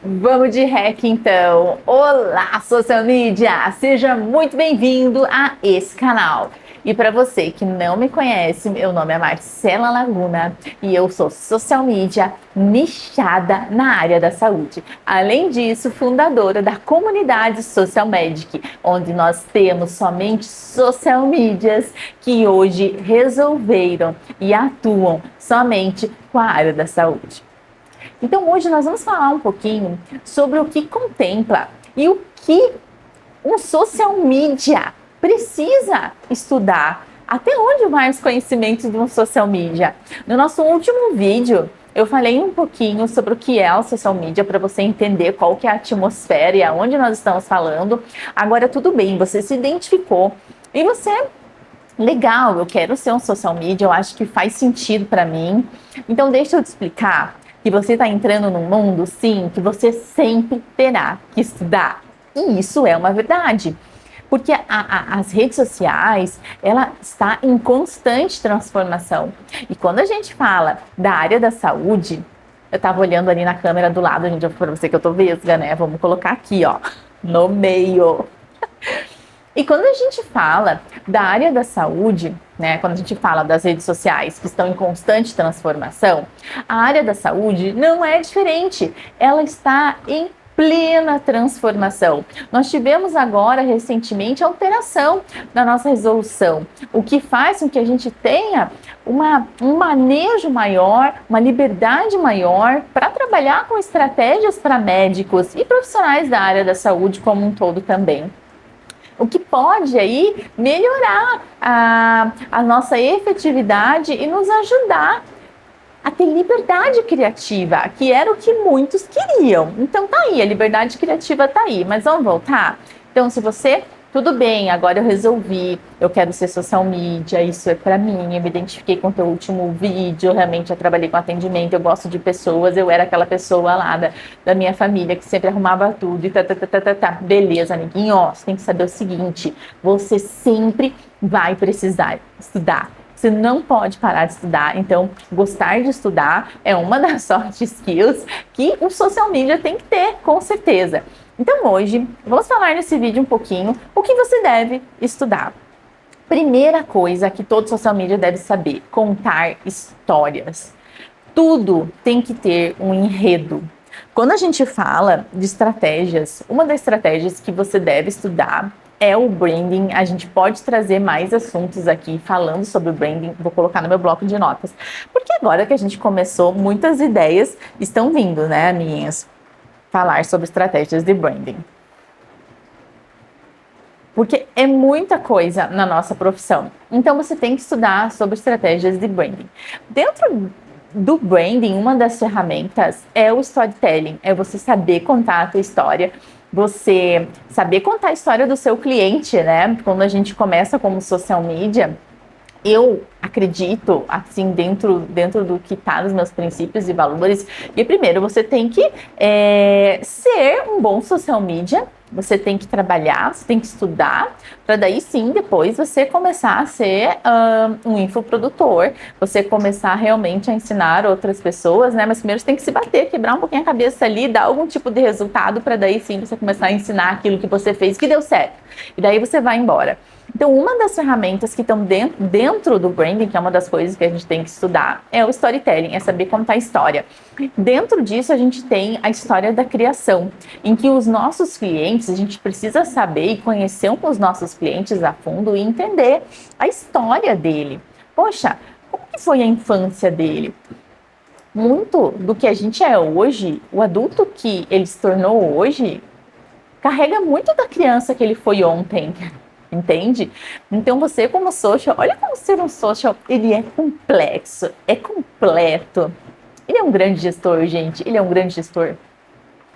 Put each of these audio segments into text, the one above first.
Vamos de hack então! Olá, social media! Seja muito bem-vindo a esse canal. E para você que não me conhece, meu nome é Marcela Laguna e eu sou social media nichada na área da saúde. Além disso, fundadora da comunidade Social Medic, onde nós temos somente social medias que hoje resolveram e atuam somente com a área da saúde. Então hoje nós vamos falar um pouquinho sobre o que contempla e o que um social media precisa estudar. Até onde vai os conhecimentos de um social media? No nosso último vídeo, eu falei um pouquinho sobre o que é o social media para você entender qual que é a atmosfera e aonde nós estamos falando. Agora tudo bem, você se identificou e você legal, eu quero ser um social media, eu acho que faz sentido para mim. Então deixa eu te explicar que você está entrando num mundo, sim, que você sempre terá que estudar. E isso é uma verdade. Porque as redes sociais, ela está em constante transformação. E quando a gente fala da área da saúde, eu estava olhando ali na câmera do lado, gente, para você que eu tô vesga, né? Vamos colocar aqui, ó, no meio. E quando a gente fala da área da saúde, né, quando a gente fala das redes sociais que estão em constante transformação, a área da saúde não é diferente. Ela está em plena transformação. Nós tivemos agora, recentemente, a alteração da nossa resolução, o que faz com que a gente tenha um manejo maior, uma liberdade maior para trabalhar com estratégias para médicos e profissionais da área da saúde como um todo também. O que pode aí melhorar a nossa efetividade e nos ajudar a ter liberdade criativa, que era o que muitos queriam. Então tá aí, a liberdade criativa tá aí, mas vamos voltar? Então se você, tudo bem, agora eu resolvi, eu quero ser social media, isso é pra mim, eu me identifiquei com o teu último vídeo, realmente eu trabalhei com atendimento, eu gosto de pessoas, eu era aquela pessoa lá da minha família que sempre arrumava tudo e tá. Beleza, amiguinho, ó, você tem que saber o seguinte, você sempre vai precisar estudar. Você não pode parar de estudar, então gostar de estudar é uma das soft skills que um social media tem que ter, com certeza. Então hoje, vamos falar nesse vídeo um pouquinho o que você deve estudar. Primeira coisa que todo social media deve saber, contar histórias. Tudo tem que ter um enredo. Quando a gente fala de estratégias, uma das estratégias que você deve estudar é o branding. A gente pode trazer mais assuntos aqui falando sobre o branding. Vou colocar no meu bloco de notas. Porque agora que a gente começou, muitas ideias estão vindo, né, amiguinhas? Falar sobre estratégias de branding. Porque é muita coisa na nossa profissão. Então você tem que estudar sobre estratégias de branding. Dentro do branding, uma das ferramentas é o storytelling. É você saber contar a tua história, você saber contar a história do seu cliente, né? Quando a gente começa como social media, eu acredito, assim, dentro do que está nos meus princípios e valores, e primeiro você tem que ser um bom social media, você tem que trabalhar, você tem que estudar, para daí sim, depois você começar a ser um infoprodutor, você começar realmente a ensinar outras pessoas, né? Mas primeiro você tem que se bater, quebrar um pouquinho a cabeça ali, dar algum tipo de resultado, para daí sim você começar a ensinar aquilo que você fez, que deu certo. E daí você vai embora. Então, uma das ferramentas que estão dentro do branding, que é uma das coisas que a gente tem que estudar, é o storytelling, é saber contar a história. Dentro disso, a gente tem a história da criação, em que os nossos clientes, a gente precisa saber e conhecer os nossos clientes a fundo e entender a história dele. Poxa, como que foi a infância dele? Muito do que a gente é hoje, o adulto que ele se tornou hoje, carrega muito da criança que ele foi ontem. Entende? Então você como social, olha como ser um social, ele é complexo, é completo. Ele é um grande gestor, gente, ele é um grande gestor.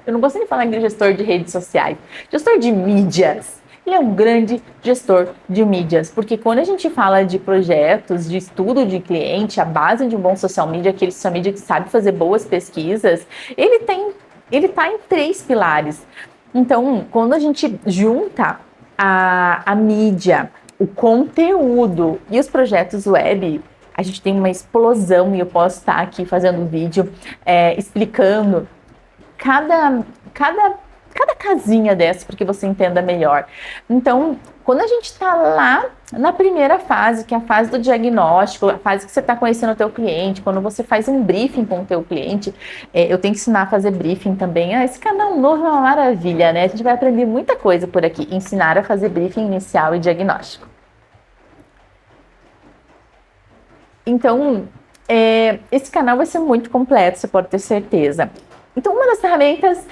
Eu não gosto de falar em gestor de redes sociais, gestor de mídias. Ele é um grande gestor de mídias, porque quando a gente fala de projetos, de estudo de cliente, a base de um bom social media, aquele social media que sabe fazer boas pesquisas, ele tá em 3 pilares. Então, quando a gente junta a mídia, o conteúdo e os projetos web, a gente tem uma explosão e eu posso estar aqui fazendo um vídeo explicando cada casinha dessa para que você entenda melhor. Então, quando a gente está lá na primeira fase, que é a fase do diagnóstico, a fase que você está conhecendo o teu cliente, quando você faz um briefing com o teu cliente, eu tenho que ensinar a fazer briefing também. Esse canal novo é uma maravilha, né? A gente vai aprender muita coisa por aqui, ensinar a fazer briefing inicial e diagnóstico. Então, esse canal vai ser muito completo, você pode ter certeza. Então, uma das ferramentas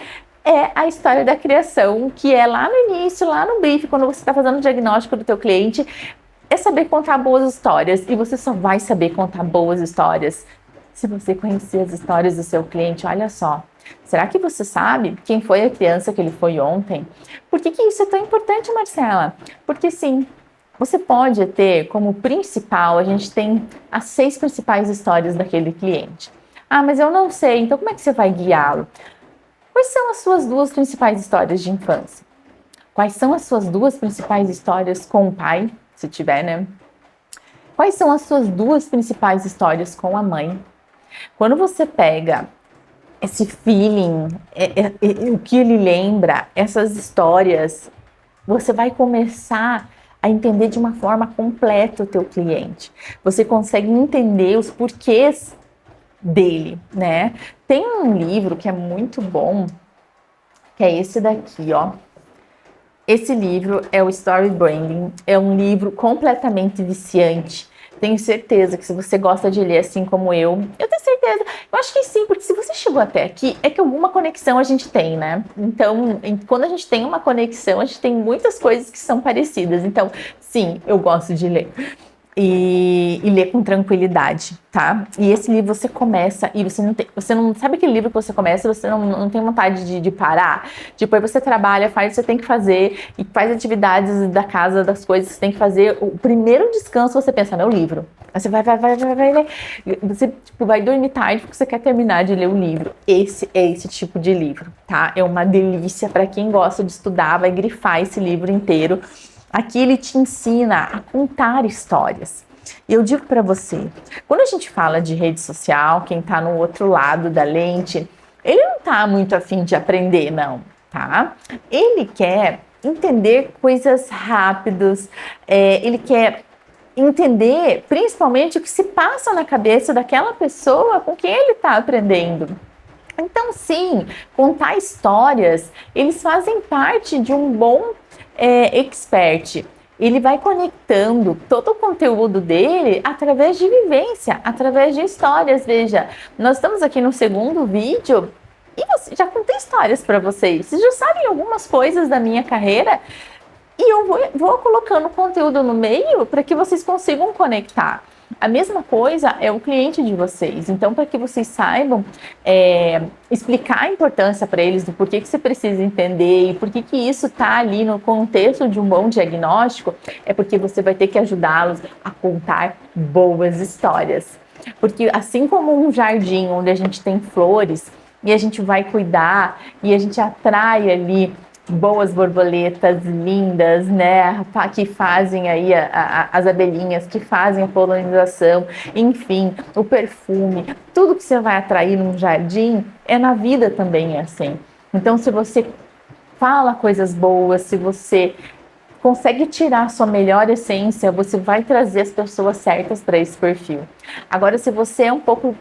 é a história da criação, que é lá no início, lá no briefing, quando você está fazendo o diagnóstico do teu cliente, é saber contar boas histórias. E você só vai saber contar boas histórias se você conhecer as histórias do seu cliente. Olha só, será que você sabe quem foi a criança que ele foi ontem? Por que isso é tão importante, Marcela? Porque sim, você pode ter como principal, a gente tem as 6 principais histórias daquele cliente. Ah, mas eu não sei, então como é que você vai guiá-lo? Quais são as suas 2 principais histórias de infância? Quais são as suas 2 principais histórias com o pai, se tiver, né? Quais são as suas 2 principais histórias com a mãe? Quando você pega esse feeling, o que ele lembra, essas histórias, você vai começar a entender de uma forma completa o teu cliente. Você consegue entender os porquês dele, né? Tem um livro que é muito bom, que é esse daqui, ó. Esse livro é o Story Branding, é um livro completamente viciante. Tenho certeza que se você gosta de ler assim como eu tenho certeza, eu acho que sim, porque se você chegou até aqui, é que alguma conexão a gente tem, né? Então, quando a gente tem uma conexão, a gente tem muitas coisas que são parecidas. Então, sim, eu gosto de ler. E ler com tranquilidade, tá? E esse livro você começa e você não sabe aquele livro que você começa e você não tem vontade de parar. Tipo, aí você trabalha, faz o que você tem que fazer e faz atividades da casa, das coisas que você tem que fazer. O primeiro descanso você pensa, meu livro. Aí você vai ler. Você tipo, vai dormir tarde porque você quer terminar de ler o livro. Esse é esse tipo de livro, tá? É uma delícia para quem gosta de estudar, vai grifar esse livro inteiro. Aqui ele te ensina a contar histórias. E eu digo para você, quando a gente fala de rede social, quem está no outro lado da lente, ele não está muito afim de aprender, não, tá? Ele quer entender coisas rápidas, ele quer entender principalmente o que se passa na cabeça daquela pessoa com quem ele está aprendendo. Então, sim, contar histórias, eles fazem parte de um bom expert. Ele vai conectando todo o conteúdo dele através de vivência, através de histórias. Veja, nós estamos aqui no segundo vídeo e já contei histórias para vocês. Vocês já sabem algumas coisas da minha carreira e eu vou colocando conteúdo no meio para que vocês consigam conectar. A mesma coisa é o cliente de vocês. Então, para que vocês saibam explicar a importância para eles do porquê que você precisa entender e por que isso está ali no contexto de um bom diagnóstico, é porque você vai ter que ajudá-los a contar boas histórias. Porque assim como um jardim onde a gente tem flores e a gente vai cuidar e a gente atrai ali boas borboletas lindas, né, que fazem aí as abelhinhas, que fazem a polinização, enfim, o perfume, tudo que você vai atrair num jardim, na vida também é assim. Então, se você fala coisas boas, se você consegue tirar a sua melhor essência, você vai trazer as pessoas certas para esse perfil. Agora, se você é um pouco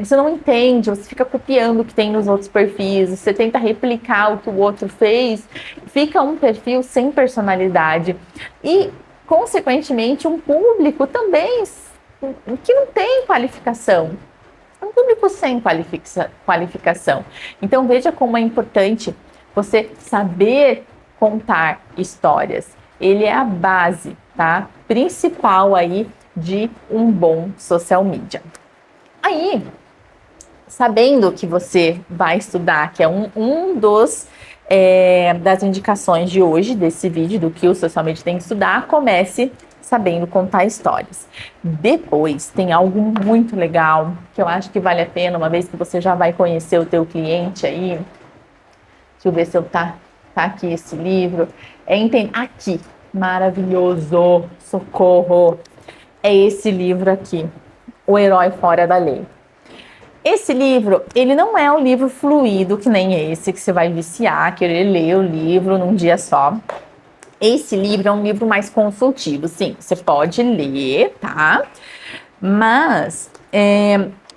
você não entende, você fica copiando o que tem nos outros perfis, você tenta replicar o que o outro fez, fica um perfil sem personalidade e, consequentemente, um público também que não tem qualificação. Um público sem qualificação. Então, veja como é importante você saber contar histórias. Ele é a base, tá? Principal aí de um bom social media. Aí, sabendo que você vai estudar, que é um das indicações de hoje, desse vídeo, do que o social media tem que estudar, comece sabendo contar histórias. Depois, tem algo muito legal, que eu acho que vale a pena, uma vez que você já vai conhecer o teu cliente aí. Deixa eu ver se eu tá aqui esse livro. Aqui, maravilhoso, socorro. É esse livro aqui. O Herói Fora da Lei. Esse livro, ele não é um livro fluido que nem esse, que você vai viciar, querer ler o livro num dia só. Esse livro é um livro mais consultivo, sim, você pode ler, tá? Mas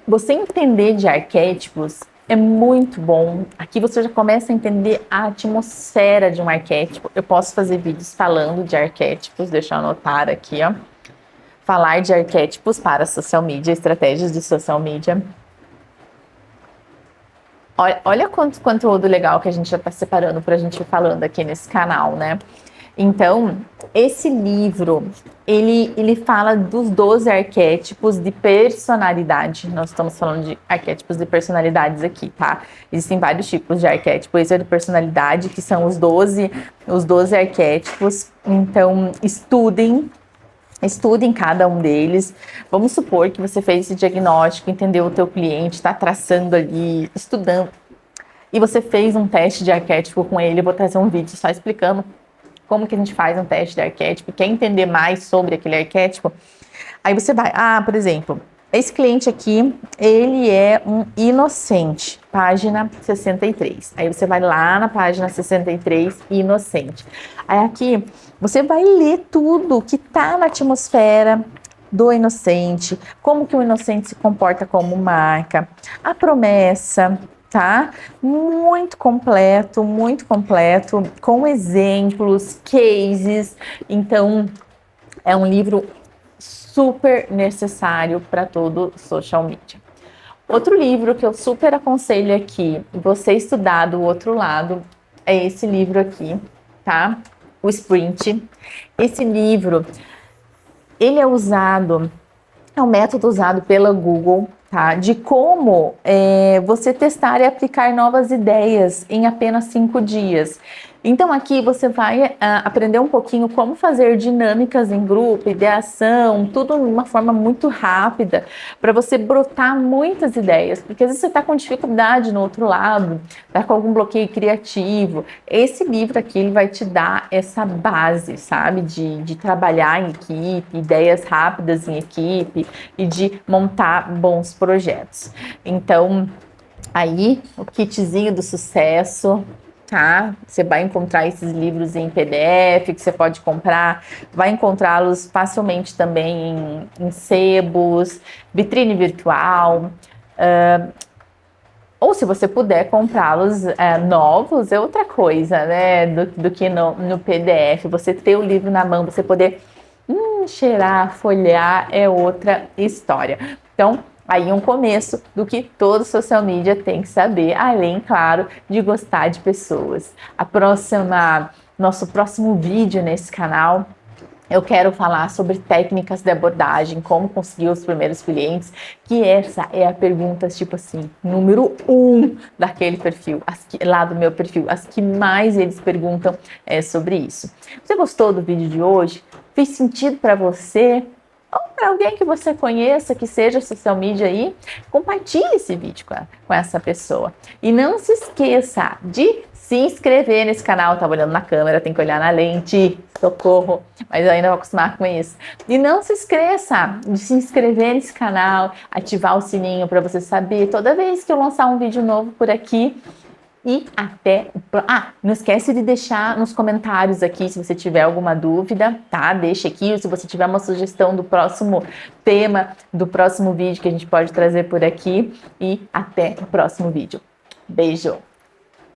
você entender de arquétipos é muito bom. Aqui você já começa a entender a atmosfera de um arquétipo. Eu posso fazer vídeos falando de arquétipos, deixa eu anotar aqui, ó. Falar de arquétipos para social media, estratégias de social media. Olha quanto conteúdo legal que a gente já está separando para a gente ir falando aqui nesse canal, né? Então, esse livro, ele fala dos 12 arquétipos de personalidade. Nós estamos falando de arquétipos de personalidades aqui, tá? Existem vários tipos de arquétipo. Esse é de personalidade, que são os 12 arquétipos. Então, estudem cada um deles. Vamos supor que você fez esse diagnóstico, entendeu o teu cliente, está traçando ali, estudando, e você fez um teste de arquétipo com ele. Eu vou trazer um vídeo só explicando como que a gente faz um teste de arquétipo. Quer entender mais sobre aquele arquétipo? Aí você vai, por exemplo, esse cliente aqui, ele é um inocente, página 63. Aí você vai lá na página 63, inocente. Aí aqui, você vai ler tudo que tá na atmosfera do inocente, como que o inocente se comporta como marca, a promessa, tá? Muito completo, com exemplos, cases. Então, é um livro super necessário para todo social media. Outro livro que eu super aconselho aqui, você estudar do outro lado, é esse livro aqui, tá? O Sprint. Esse livro, ele é um método usado pela Google, tá? De como você testar e aplicar novas ideias em apenas 5 dias. Então aqui você vai aprender um pouquinho como fazer dinâmicas em grupo, ideação, tudo de uma forma muito rápida, para você brotar muitas ideias, porque às vezes você está com dificuldade no outro lado, está com algum bloqueio criativo. Esse livro aqui, ele vai te dar essa base, sabe, de trabalhar em equipe, ideias rápidas em equipe e de montar bons projetos. Então, aí, o kitzinho do sucesso, tá? Você vai encontrar esses livros em PDF que você pode comprar, vai encontrá-los facilmente também em sebos, vitrine virtual, ou se você puder comprá-los novos, é outra coisa, né? Do que no PDF. Você ter o livro na mão, você poder cheirar, folhear, é outra história. Então, aí um começo do que todo social media tem que saber, além, claro, de gostar de pessoas. Nosso próximo vídeo nesse canal, eu quero falar sobre técnicas de abordagem, como conseguir os primeiros clientes, que essa é a pergunta, tipo assim, número 1 daquele perfil, lá do meu perfil, as que mais eles perguntam sobre isso. Você gostou do vídeo de hoje? Fez sentido para você? Ou para alguém que você conheça, que seja social media aí, compartilhe esse vídeo com essa pessoa. E não se esqueça de se inscrever nesse canal. Tava olhando na câmera, tem que olhar na lente, socorro, mas eu ainda vou acostumar com isso. E não se esqueça de se inscrever nesse canal, ativar o sininho para você saber toda vez que eu lançar um vídeo novo por aqui. E até... não esquece de deixar nos comentários aqui se você tiver alguma dúvida, tá? Deixa aqui, ou se você tiver uma sugestão do próximo tema, do próximo vídeo que a gente pode trazer por aqui. E até o próximo vídeo. Beijo!